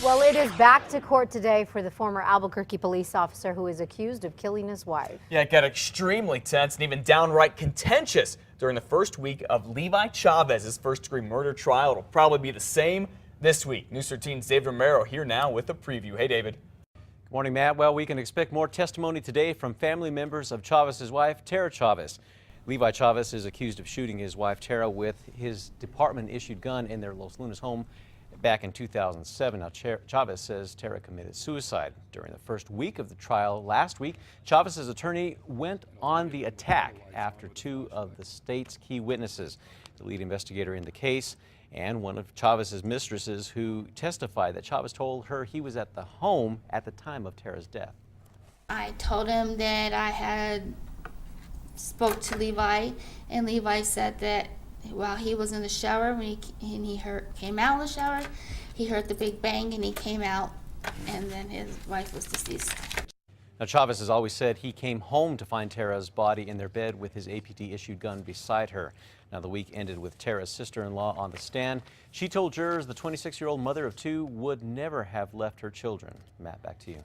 Well, it is back to court today for the former Albuquerque police officer who is accused of killing his wife. Yeah, it got extremely tense and even downright contentious during the first week of Levi Chavez's first-degree murder trial. It'll probably be the same this week. News 13's David Romero here now with a preview. Hey, David. Good morning, Matt. Well, we can expect more testimony today from family members of Chavez's wife, Tara Chavez. Levi Chavez is accused of shooting his wife, Tara, with his department-issued gun in their Los Lunas home back in 2007. Now, Chavez says Tara committed suicide. During the first week of the trial last week, Chavez's attorney went on the attack after two of the state's key witnesses, the lead investigator in the case and one of Chavez's mistresses, who testified that Chavez told her he was at the home at the time of Tara's death. I told him that I had spoke to Levi, and Levi said that while he was in the shower, when he came out of the shower, he heard the big bang and he came out, and then his wife was deceased. Now, Chavez has always said he came home to find Tara's body in their bed with his APD-issued gun beside her. Now, the week ended with Tara's sister-in-law on the stand. She told jurors the 26-year-old mother of two would never have left her children. Matt, back to you.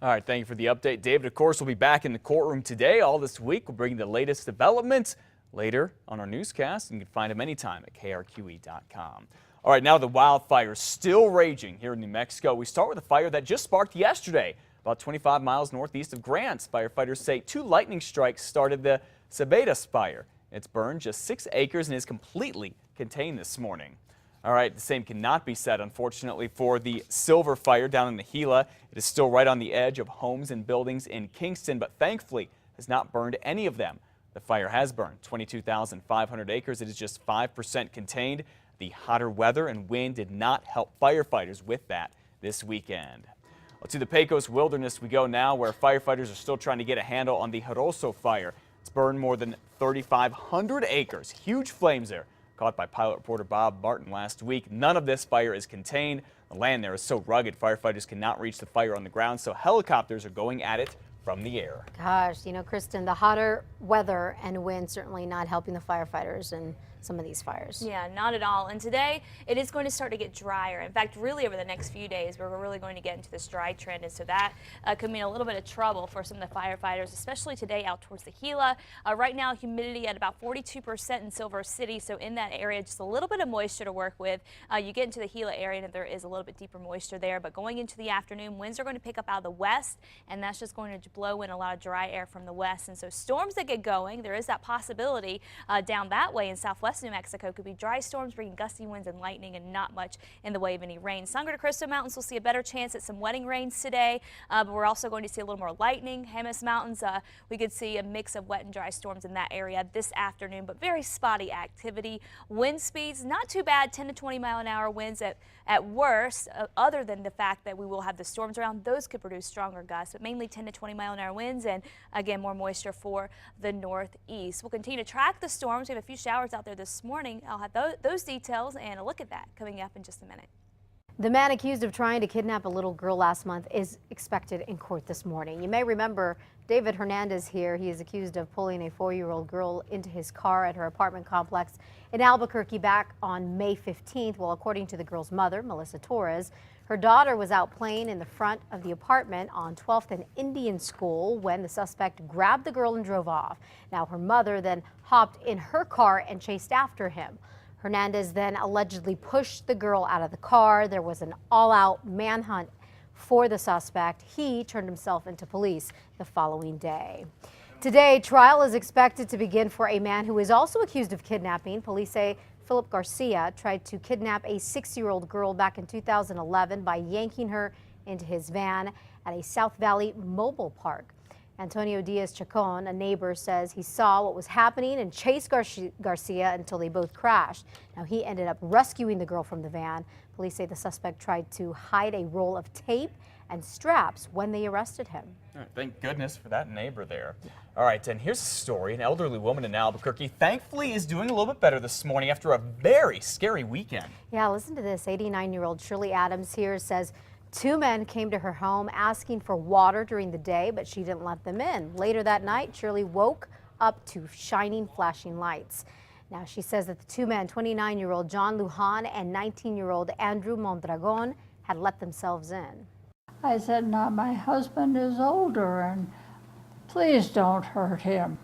All right, thank you for the update, David. Of course, we'll be back in the courtroom today. All this week, we'll bring you the latest developments later on our newscast, and you can find them anytime at KRQE.com. All right, now the wildfires still raging here in New Mexico. We start with a fire that just sparked yesterday, about 25 miles northeast of Grants. Firefighters say two lightning strikes started the Chavez fire. It's burned just 6 acres and is completely contained this morning. All right, the same cannot be said, unfortunately, for the Silver fire down in the Gila. It is still right on the edge of homes and buildings in Kingston, but thankfully has not burned any of them. The fire has burned 22,500 acres. It is just 5% contained. The hotter weather and wind did not help firefighters with that this weekend. Well, to the Pecos Wilderness we go now, where firefighters are still trying to get a handle on the Jaroso fire. It's burned more than 3,500 acres. Huge flames there, caught by pilot reporter Bob Martin last week. None of this fire is contained. The land there is so rugged, firefighters cannot reach the fire on the ground, so helicopters are going at it from the air. Gosh, you know, Kristen, the hotter weather and wind certainly not helping the firefighters in some of these fires. Yeah, not at all. And today it is going to start to get drier. In fact, really over the next few days, we're really going to get into this dry trend. And so that could mean a little bit of trouble for some of the firefighters, especially today out towards the Gila. Right now, humidity at about 42% in Silver City. So in that area, just a little bit of moisture to work with. You get into the Gila area and there is a little bit deeper moisture there. But going into the afternoon, winds are going to pick up out of the west, and that's just going to blow in a lot of dry air from the west. And so storms that get going, there is that possibility down that way in southwest New Mexico could be dry storms bringing gusty winds and lightning, and not much in the way of any rain. Sangre de Cristo Mountains will see a better chance at some wetting rains today, but we're also going to see a little more lightning. Jemez Mountains, we could see a mix of wet and dry storms in that area this afternoon, but very spotty activity. Wind speeds not too bad, 10 to 20 mile an hour winds at worst, other than the fact that we will have the storms around. Those could produce stronger gusts, but mainly 10 to 20 mile an hour winds, and again, more moisture for the northeast. We'll continue to track the storms. We have a few showers out there this morning. I'll have those details and a look at that coming up in just a minute. The man accused of trying to kidnap a little girl last month is expected in court this morning. You may remember David Hernandez here. He is accused of pulling a 4-year-old girl into his car at her apartment complex in Albuquerque back on May 15th. Well, according to the girl's mother, Melissa Torres, her daughter was out playing in the front of the apartment on 12th and Indian School when the suspect grabbed the girl and drove off. Now, her mother then hopped in her car and chased after him. Hernandez then allegedly pushed the girl out of the car. There was an all-out manhunt for the suspect. He turned himself into police the following day. Today, trial is expected to begin for a man who is also accused of kidnapping. Police say Philip Garcia tried to kidnap a 6-year-old girl back in 2011 by yanking her into his van at a South Valley mobile park. Antonio Diaz Chacon, a neighbor, says he saw what was happening and chased Garcia until they both crashed. Now, he ended up rescuing the girl from the van. Police say the suspect tried to hide a roll of tape and straps when they arrested him. All right, thank goodness for that neighbor there. All right, and here's a story. An elderly woman in Albuquerque thankfully is doing a little bit better this morning after a very scary weekend. Yeah, listen to this. 89-year-old Shirley Adams here says 2 men came to her home asking for water during the day, but she didn't let them in. Later that night, Shirley woke up to shining, flashing lights. Now, she says that the 2 men, 29-year-old John Lujan and 19-year-old Andrew Mondragon, had let themselves in. I said, "No, my husband is older and please don't hurt him."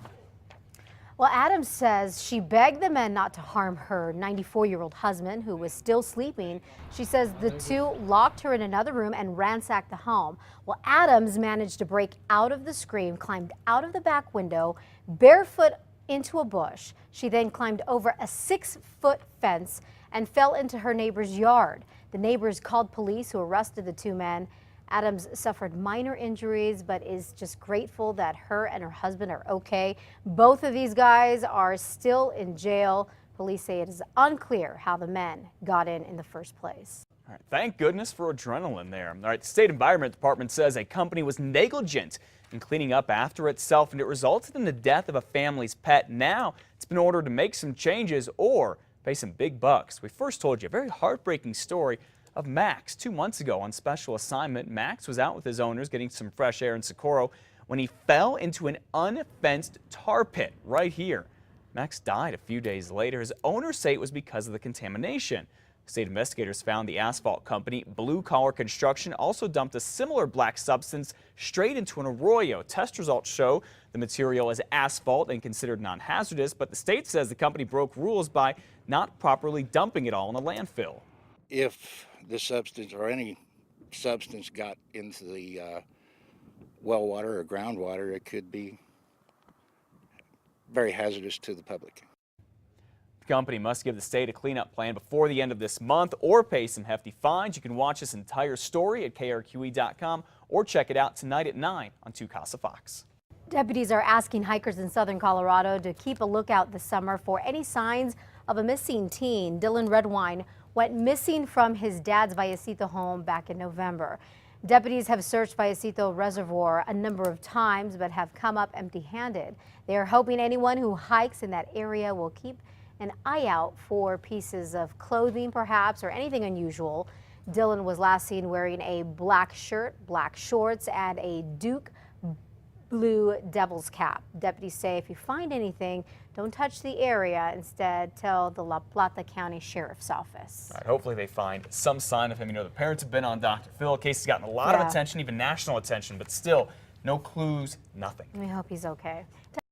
Well, Adams says she begged the men not to harm her 94-year-old husband, who was still sleeping. She says the two locked her in another room and ransacked the home. Well, Adams managed to break out of the scream, climbed out of the back window, barefoot into a bush. She then climbed over a 6-foot fence and fell into her neighbor's yard. The neighbors called police, who arrested the two men. Adams suffered minor injuries, but is just grateful that her and her husband are okay. Both of these guys are still in jail. Police say it is unclear how the men got in the first place. All right, thank goodness for adrenaline there. All right, the State Environment Department says a company was negligent in cleaning up after itself, and it resulted in the death of a family's pet. Now it's been ordered to make some changes or pay some big bucks. We first told you a very heartbreaking story of Max 2 months ago on special assignment. Max was out with his owners getting some fresh air in Socorro when he fell into an unfenced tar pit right here. Max died a few days later. His owners say it was because of the contamination. State investigators found the asphalt company, Blue Collar Construction, also dumped a similar black substance straight into an arroyo. Test results show the material is asphalt and considered non-hazardous, but the state says the company broke rules by not properly dumping it all in a landfill. If the substance or any substance got into the well water or groundwater, it could be very hazardous to the public. The company must give the state a cleanup plan before the end of this month or pay some hefty fines. You can watch this entire story at KRQE.com or check it out tonight at 9 on 2 Casa Fox. Deputies are asking hikers in southern Colorado to keep a lookout this summer for any signs of a missing teen. Dylan Redwine went missing from his dad's Vallecito home back in November. Deputies have searched Vallecito Reservoir a number of times but have come up empty-handed. They are hoping anyone who hikes in that area will keep an eye out for pieces of clothing perhaps or anything unusual. Dylan was last seen wearing a black shirt, black shorts, and a Duke blue devil's cap. Deputies say if you find anything, don't touch the area. Instead, tell the La Plata County Sheriff's Office. All right, hopefully they find some sign of him. You know, the parents have been on Dr. Phil. Case has gotten a lot of attention, even national attention, but still no clues, nothing. We hope he's okay.